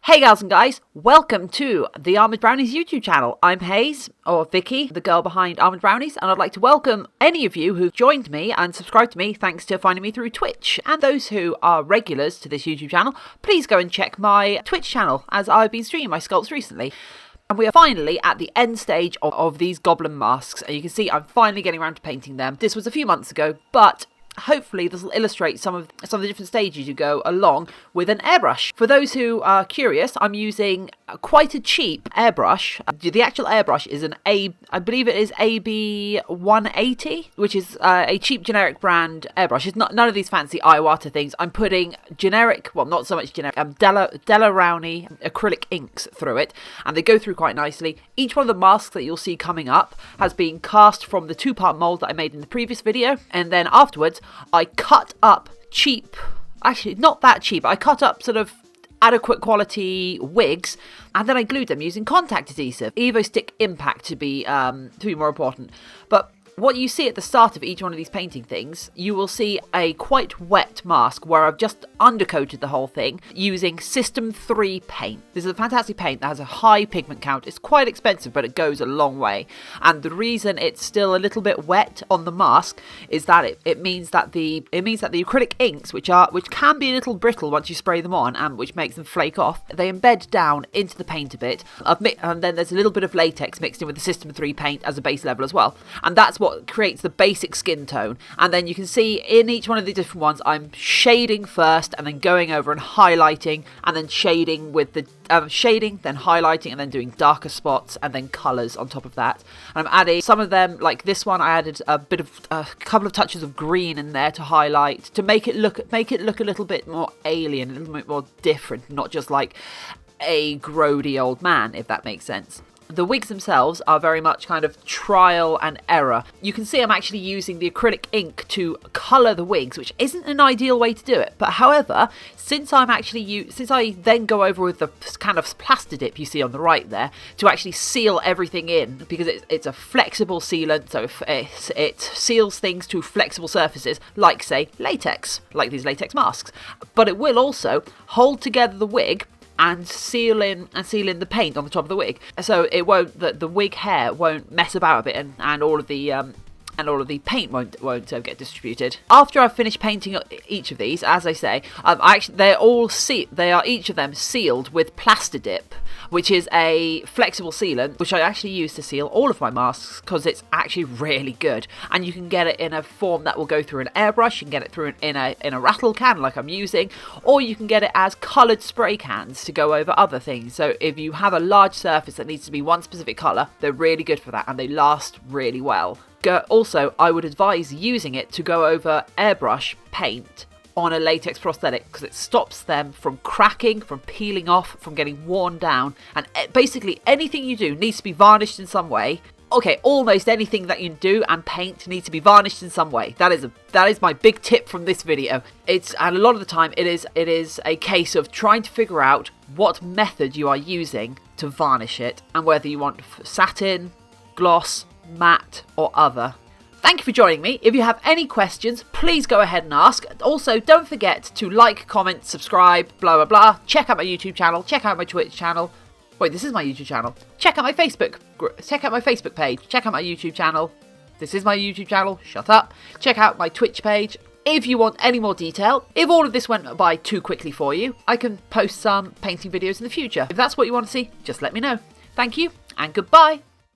Hey gals and guys, welcome to the ArmouredBrownies YouTube channel. I'm Hayes, or Vicki, the girl behind ArmouredBrownies, and I'd like to welcome any of you who've joined me and subscribed to me thanks to finding me through Twitch. And those who are regulars to this YouTube channel, please go and check my Twitch channel, as I've been streaming my sculpts recently. And we are finally at the end stage of these Goblin masks, and you can see I'm finally getting around to painting them. This was a few months ago, but hopefully this will illustrate some of the different stages you go along with an airbrush. For those who are curious, I'm using quite a cheap airbrush. The actual airbrush is I believe it is AB 180, which is a cheap generic brand airbrush. It's not none of these fancy Iwata things. I'm putting generic, well, not so much generic, Della Rowney acrylic inks through it, and they go through quite nicely. Each one of the masks that you'll see coming up has been cast from the two-part mold that I made in the previous video, and then afterwards I cut up cheap, actually not that cheap, I cut up sort of adequate quality wigs, and then I glued them using contact adhesive, Evo Stick Impact to be more important. But what you see at the start of each one of these painting things, you will see a quite wet mask where I've just undercoated the whole thing using System 3 paint. This is a fantastic paint that has a high pigment count. It's quite expensive, but it goes a long way. And the reason it's still a little bit wet on the mask is that it means that the acrylic inks, which can be a little brittle once you spray them on, and which makes them flake off, they embed down into the paint a bit. And then there's a little bit of latex mixed in with the System 3 paint as a base level as well. And that's what creates the basic skin tone. And then you can see in each one of the different ones, I'm shading first and then going over and highlighting, and then shading with the shading, then highlighting, and then doing darker spots and then colours on top of that. And I'm adding some of them, like this one, I added a couple of touches of green in there to highlight, to make it look a little bit more alien, a little bit more different, not just like a grody old man, if that makes sense. The wigs themselves are very much kind of trial and error. You can see I'm actually using the acrylic ink to colour the wigs, which isn't an ideal way to do it. But however, since I then go over with the kind of plaster dip you see on the right there to actually seal everything in, because it's a flexible sealant, so it seals things to flexible surfaces, like say latex, like these latex masks. But it will also hold together the wig and seal in the paint on the top of the wig, so it won't, the wig hair won't mess about a bit, and all of the paint won't get distributed. After I've finished painting each of these, as I say, they are each of them sealed with plaster dip, which is a flexible sealant, which I actually use to seal all of my masks because it's actually really good. And you can get it in a form that will go through an airbrush, you can get it through in a rattle can like I'm using, or you can get it as coloured spray cans to go over other things. So if you have a large surface that needs to be one specific colour, they're really good for that, and they last really well. Also, I would advise using it to go over airbrush paint on a latex prosthetic, because it stops them from cracking, from peeling off, from getting worn down, and basically anything you do needs to be varnished in some way. Okay, almost anything that you do and paint needs to be varnished in some way. That is my big tip from this video. And a lot of the time it is a case of trying to figure out what method you are using to varnish it, and whether you want satin, gloss, matte, or other. Thank you for joining me. If you have any questions, please go ahead and ask. Also, don't forget to like, comment, subscribe, blah blah blah. Check out my YouTube channel, check out my Twitch channel. Wait, this is my YouTube channel. Check out my Facebook page. Check out my YouTube channel. This is my YouTube channel. Shut up. Check out my Twitch page. If you want any more detail, if all of this went by too quickly for you, I can post some painting videos in the future. If that's what you want to see, just let me know. Thank you and goodbye.